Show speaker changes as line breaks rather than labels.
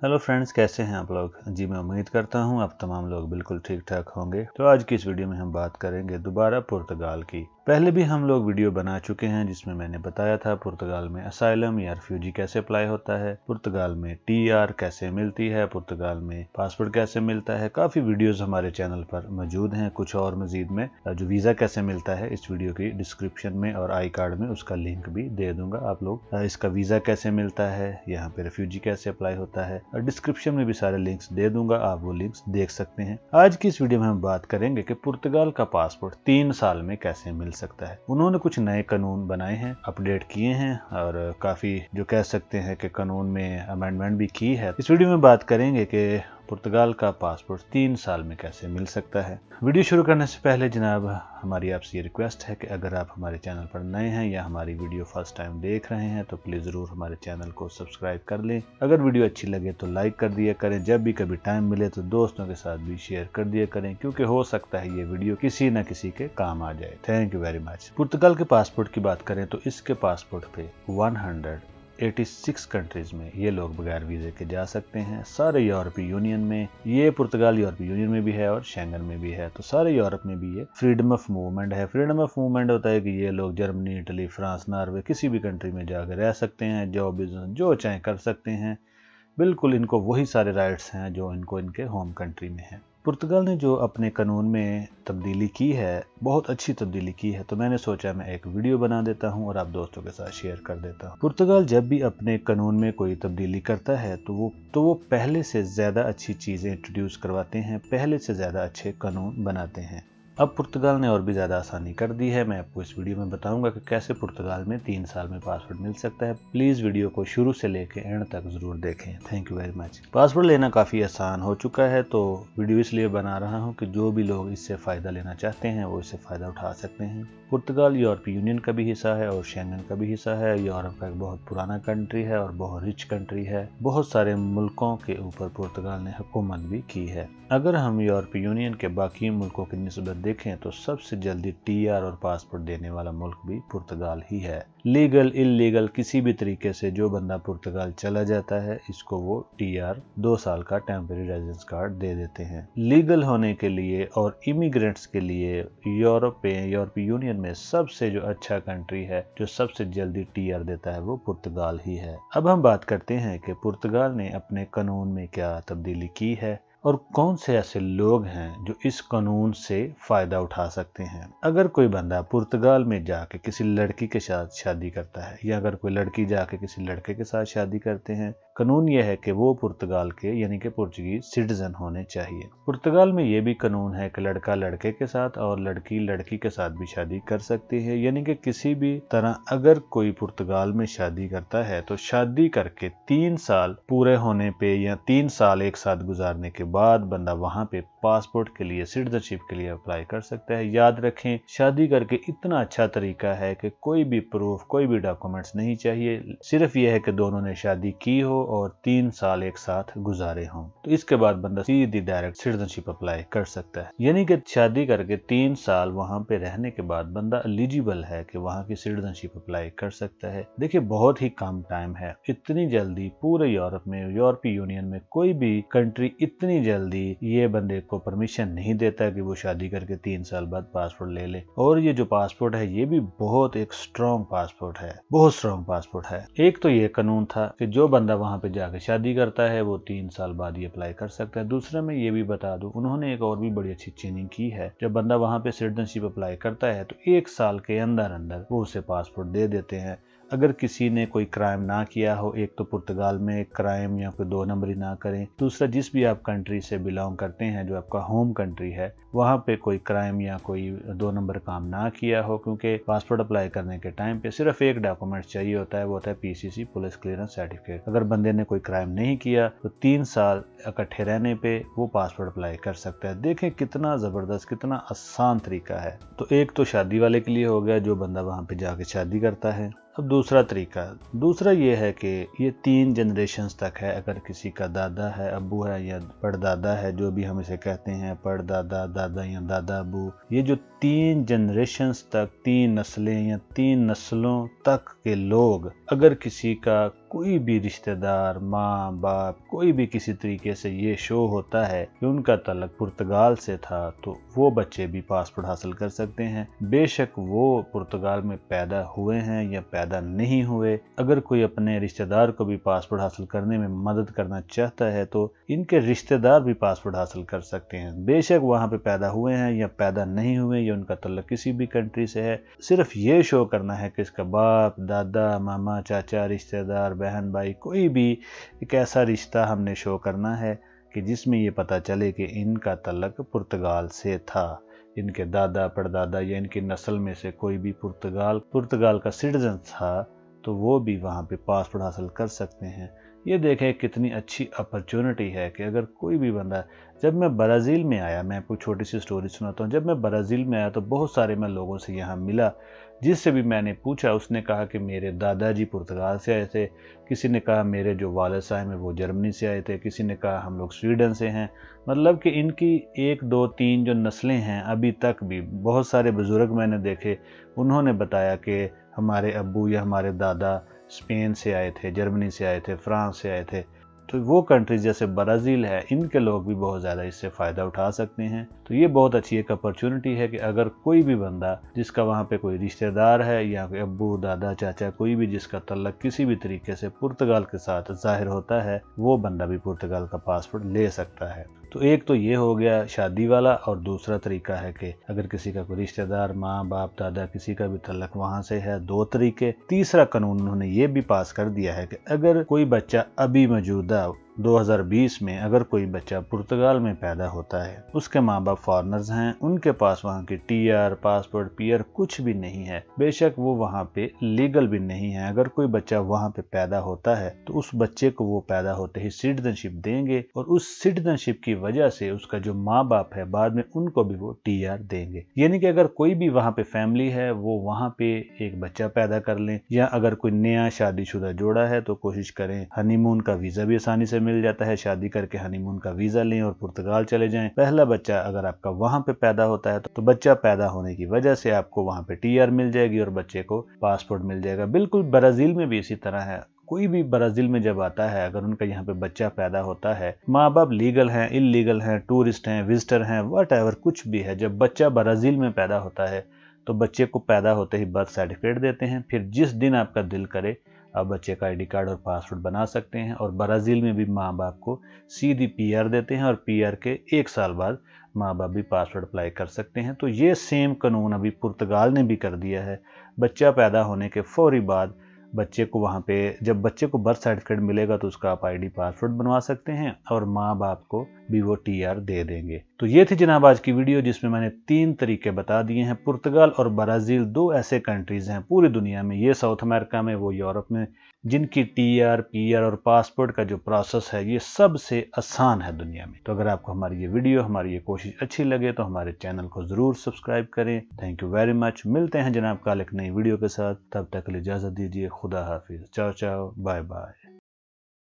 Hello friends, कैसे हैं आप लोग। जी मैं उम्मीद करता हूं आप तमाम लोग बिल्कुल ठीक ठाक होंगे। तो आज की इस वीडियो में हम बात करेंगे दोबारा पुर्तगाल की। पहले भी हम लोग वीडियो बना चुके हैं जिसमें मैंने बताया था पुर्तगाल में असाइलम या रिफ्यूजी कैसे अप्लाई होता है, पुर्तगाल में टीआर कैसे मिलती है, पुर्तगाल में पासपोर्ट कैसे मिलता है। काफ़ी वीडियोस हमारे चैनल पर मौजूद हैं। कुछ और मजीद में जो वीज़ा कैसे मिलता है इस वीडियो की डिस्क्रिप्शन में और आई कार्ड में उसका लिंक भी दे दूंगा। आप लोग इसका वीज़ा कैसे मिलता है, यहाँ पे रिफ्यूजी कैसे अप्लाई होता है, और डिस्क्रिप्शन में भी सारे लिंक्स दे दूंगा, आप वो लिंक्स देख सकते हैं। आज की इस वीडियो में हम बात करेंगे कि पुर्तगाल का पासपोर्ट 3 साल में कैसे मिल सकता है। उन्होंने कुछ नए कानून बनाए हैं, अपडेट किए हैं और काफी जो कह सकते हैं कि कानून में अमेंडमेंट भी की है। इस वीडियो में बात करेंगे कि पुर्तगाल का पासपोर्ट 3 साल में कैसे मिल सकता है। वीडियो शुरू करने से पहले जनाब हमारी आपसे ये रिक्वेस्ट है कि अगर आप हमारे चैनल पर नए हैं या हमारी वीडियो फर्स्ट टाइम देख रहे हैं तो प्लीज़ ज़रूर हमारे चैनल को सब्सक्राइब कर लें। अगर वीडियो अच्छी लगे तो लाइक कर दिया करें। जब भी कभी टाइम मिले तो दोस्तों के साथ भी शेयर कर दिया करें, क्योंकि हो सकता है ये वीडियो किसी न किसी के काम आ जाए। Thank you very much. पुर्तगाल के पासपोर्ट की बात करें तो इसके पासपोर्ट पे 186 कंट्रीज में ये लोग बगैर वीज़े के जा सकते हैं। सारे यूरोपीय यूनियन में, ये पुर्तगाल यूरोपीय यूनियन में भी है और शेंगन में भी है, तो सारे यूरोप में भी ये फ्रीडम ऑफ मूवमेंट है। फ्रीडम ऑफ मूवमेंट होता है कि ये लोग जर्मनी, इटली, फ्रांस, नॉर्वे किसी भी कंट्री में जाकर रह सकते हैं, जॉब बिजनेस जो चाहे कर सकते हैं। बिल्कुल इनको वही सारे राइट्स हैं जो इनको इनके होम कंट्री में है। पुर्तगाल ने जो अपने कानून में तब्दीली की है, बहुत अच्छी तब्दीली की है, तो मैंने सोचा मैं एक वीडियो बना देता हूं और आप दोस्तों के साथ शेयर कर देता हूं। पुर्तगाल जब भी अपने कानून में कोई तब्दीली करता है तो वो पहले से ज़्यादा अच्छी चीज़ें इंट्रोड्यूस करवाते हैं, पहले से ज़्यादा अच्छे कानून बनाते हैं। अब पुर्तगाल ने और भी ज़्यादा आसानी कर दी है। मैं आपको इस वीडियो में बताऊंगा कि कैसे पुर्तगाल में 3 साल में पासपोर्ट मिल सकता है। प्लीज़ वीडियो को शुरू से लेकर एंड तक ज़रूर देखें। Thank you very much. Passport लेना काफ़ी आसान हो चुका है, तो वीडियो इसलिए बना रहा हूं कि जो भी लोग इससे फ़ायदा लेना चाहते हैं वो इससे फ़ायदा उठा सकते हैं। पुर्तगाल यूरोपीय यूनियन का भी हिस्सा है और शेंगन का भी हिस्सा है। यूरोप का एक बहुत पुराना कंट्री है और बहुत रिच कंट्री है। बहुत सारे मुल्कों के ऊपर पुर्तगाल ने हुकूमत भी की है। अगर हम यूरोपीय यूनियन के बाकी मुल्कों की निस्बत देखें तो सबसे जल्दी टीआर और पासपोर्ट देने वाला मुल्क भी पुर्तगाल ही है। लीगल इलीगल किसी भी तरीके से जो बंदा पुर्तगाल चला जाता है इसको वो टीआर 2 साल का टेम्परेरी रेजिडेंस कार्ड दे देते हैं। लीगल होने के लिए और इमिग्रेंट्स के लिए यूरोपीय यूनियन में सबसे जो अच्छा कंट्री है, जो सबसे जल्दी टीआर देता है, वो पुर्तगाल ही है। अब हम बात करते हैं कि पुर्तगाल ने अपने कानून में क्या तब्दीली की है और कौन से ऐसे लोग हैं जो इस कानून से फायदा उठा सकते हैं। अगर कोई बंदा पुर्तगाल में जाके किसी लड़की के साथ शादी करता है या अगर कोई लड़की जाके किसी लड़के के साथ शादी करते हैं, कानून यह है कि वो पुर्तगाल के यानी कि पुर्तगीज सिटीजन होने चाहिए। पुर्तगाल में ये भी कानून है कि लड़का लड़के के साथ और लड़की लड़की के साथ भी शादी कर सकती है। यानी कि किसी भी तरह अगर कोई पुर्तगाल में शादी करता है तो शादी करके 3 साल पूरे होने पे या 3 साल एक साथ गुजारने के बाद बंदा वहां पे पासपोर्ट के लिए, सिटीजनशिप के लिए अप्लाई कर सकता है। याद रखें, शादी करके इतना अच्छा तरीका है कि कोई भी प्रूफ, कोई भी डॉक्यूमेंट्स नहीं चाहिए। सिर्फ यह है कि दोनों ने शादी की हो और 3 साल एक साथ गुजारे हों, तो इसके बाद बंदा सीधी डायरेक्ट सिटीजनशिप अप्लाई कर सकता है। यानी कि शादी करके 3 साल वहां पे रहने के बाद बंदा एलिजिबल है कि वहां की सिटीजनशिप अप्लाई कर सकता है। देखिए, बहुत ही कम टाइम है। इतनी जल्दी पूरे यूरोप में, यूरोपीय यूनियन में कोई भी कंट्री इतनी जल्दी ये बंदे को परमिशन नहीं देता कि वो शादी करके 3 साल बाद पासपोर्ट ले ले। और ये जो पासपोर्ट है ये भी बहुत एक स्ट्रॉन्ग पासपोर्ट है, बहुत स्ट्रॉन्ग पासपोर्ट है। एक तो ये कानून था कि जो बंदा वहां पे जाके शादी करता है वो 3 साल बाद ये अप्लाई कर सकता है। दूसरा मैं ये भी बता दूं, उन्होंने एक और भी बड़ी अच्छी चेंजिंग की है। जब बंदा वहां पे सिटीजनशिप अप्लाई करता है तो 1 साल के अंदर अंदर वो उसे पासपोर्ट दे देते हैं। अगर किसी ने कोई क्राइम ना किया हो, एक तो पुर्तगाल में क्राइम या कोई 2 नंबरी ना करें, दूसरा जिस भी आप कंट्री से बिलोंग करते हैं, जो आपका होम कंट्री है, वहाँ पे कोई क्राइम या कोई 2 नंबर काम ना किया हो, क्योंकि पासपोर्ट अप्लाई करने के टाइम पे सिर्फ एक डॉक्यूमेंट चाहिए होता है, वो होता है पीसीसी, पुलिस क्लियरेंस सर्टिफिकेट। अगर बंदे ने कोई क्राइम नहीं किया तो 3 साल इकट्ठे रहने पे वो पासपोर्ट अप्लाई कर सकता है। देखें कितना जबरदस्त, कितना आसान तरीका है। तो एक तो शादी वाले के लिए हो गया, जो बंदा वहाँ पे जाके शादी करता है। और दूसरा तरीका, दूसरा ये है कि ये 3 जनरेशन्स तक है। अगर किसी का दादा है, अब्बू है या परदादा है, जो भी हम इसे कहते हैं, परदादा, दादा या दादा अब्बू, ये जो 3 जनरेशन्स तक, 3 नस्लें या 3 नस्लों तक के लोग, अगर किसी का कोई भी रिश्तेदार, माँ बाप, कोई भी किसी तरीके से ये शो होता है कि उनका तल्लक पुर्तगाल से था, तो वो बच्चे भी पासपोर्ट हासिल कर सकते हैं। बेशक वो पुर्तगाल में पैदा हुए हैं या पैदा नहीं हुए। अगर कोई अपने रिश्तेदार को भी पासपोर्ट हासिल करने में मदद करना चाहता है तो इनके रिश्तेदार भी पासपोर्ट हासिल कर सकते हैं। बेशक वहाँ पे पैदा हुए हैं या पैदा नहीं हुए या उनका तल्लक किसी भी कंट्री से है, सिर्फ ये शो करना है कि इसका बाप, दादा, मामा, चाचा, रिश्तेदार, बहन, भाई, कोई भी एक ऐसा रिश्ता हमने शो करना है कि जिसमें ये पता चले कि इनका तल्लक पुर्तगाल से था, इनके दादा, परदादा या इनकी नस्ल में से कोई भी पुर्तगाल का सिटीजन था, तो वो भी वहाँ पे पासपोर्ट हासिल कर सकते हैं। ये देखें कितनी अच्छी अपॉर्चुनिटी है कि अगर कोई भी बंदा, जब मैं ब्राज़ील में आया, मैं आपको छोटी सी स्टोरी सुनाता हूँ। जब मैं ब्राज़ील में आया तो बहुत सारे मैं लोगों से यहाँ मिला, जिससे भी मैंने पूछा, उसने कहा कि मेरे दादाजी पुर्तगाल से आए थे, किसी ने कहा मेरे जो वालिद साहब हैं वो जर्मनी से आए थे, किसी ने कहा हम लोग स्वीडन से हैं। मतलब कि इनकी 1, 2, 3 जो नस्लें हैं, अभी तक भी बहुत सारे बुजुर्ग मैंने देखे, उन्होंने बताया कि हमारे अब्बू या हमारे दादा स्पेन से आए थे, जर्मनी से आए थे, फ्रांस से आए थे। तो वो कंट्रीज जैसे ब्राज़ील है, इनके लोग भी बहुत ज़्यादा इससे फ़ायदा उठा सकते हैं। तो ये बहुत अच्छी एक अपॉर्चुनिटी है कि अगर कोई भी बंदा जिसका वहाँ पे कोई रिश्तेदार है या कोई अब्बू, दादा, चाचा, कोई भी जिसका तल्लक किसी भी तरीके से पुर्तगाल के साथ ज़ाहिर होता है, वो बंदा भी पुर्तगाल का पासपोर्ट ले सकता है। तो एक तो ये हो गया शादी वाला, और दूसरा तरीका है कि अगर किसी का कोई रिश्तेदार, माँ बाप, दादा, किसी का भी तल्लक वहाँ से है, 2 तरीके। तीसरा कानून उन्होंने ये भी पास कर दिया है कि अगर कोई बच्चा अभी मौजूदा 2020 में अगर कोई बच्चा पुर्तगाल में पैदा होता है, उसके माँ बाप फॉरेनर्स हैं, उनके पास वहाँ की टीआर, पासपोर्ट, पीआर कुछ भी नहीं है, बेशक वो वहाँ पे लीगल भी नहीं है, अगर कोई बच्चा वहाँ पे पैदा होता है तो उस बच्चे को वो पैदा होते ही सिटीजनशिप देंगे, और उस सिटीजनशिप की वजह से उसका जो माँ बाप है बाद में उनको भी वो टीआर देंगे। यानी कि अगर कोई भी वहाँ पे फैमिली है वो वहाँ पे एक बच्चा पैदा कर लें, या अगर कोई नया शादीशुदा जोड़ा है तो कोशिश करें, हनीमून का वीजा भी आसानी से मिल जाता है, शादी करके हनीमून का वीजा लें और पुर्तगाल चले जाएं। पहला बच्चा अगर आपका वहां पे पैदा होता है तो बच्चा पैदा होने की वजह से आपको वहां पे टीआर मिल जाएगी और बच्चे को पासपोर्ट मिल जाएगा। बिल्कुल ब्राज़ील में भी इसी तरह है। कोई भी ब्राज़ील में जब आता है, अगर उनका यहाँ पे बच्चा पैदा होता है, माँ बाप लीगल हैं, इलीगल हैं, टूरिस्ट हैं, विजिटर हैं, व्हाटएवर कुछ भी है, जब बच्चा ब्राज़ील में पैदा होता है तो बच्चे को पैदा होते ही बर्थ सर्टिफिकेट देते हैं। फिर जिस दिन आपका दिल करे आप बच्चे का आईडी कार्ड और पासपोर्ट बना सकते हैं, और ब्राज़ील में भी माँ बाप को सीधी पीआर देते हैं, और पीआर के 1 साल बाद माँ बाप भी पासपोर्ट अप्लाई कर सकते हैं। तो ये सेम कानून अभी पुर्तगाल ने भी कर दिया है। बच्चा पैदा होने के फौरी बाद बच्चे को वहाँ पे, जब बच्चे को बर्थ सर्टिफिकेट मिलेगा तो उसका आप आईडी पासपोर्ट बनवा सकते हैं, और माँ बाप को भी वो टीआर दे देंगे। तो ये थी जनाब आज की वीडियो, जिसमें मैंने 3 तरीके बता दिए हैं। पुर्तगाल और ब्राज़ील 2 ऐसे कंट्रीज हैं पूरी दुनिया में, ये साउथ अमेरिका में, वो यूरोप में, जिनकी टीआर, पीआर और पासपोर्ट का जो प्रोसेस है ये सबसे आसान है दुनिया में। तो अगर आपको हमारी ये वीडियो, हमारी ये कोशिश अच्छी लगे तो हमारे चैनल को जरूर सब्सक्राइब करें। Thank you very much. मिलते हैं जनाब कल एक नई वीडियो के साथ, तब तक के लिए इजाजत दीजिए। खुदा हाफिज। चाओ चाओ, बाय बाय।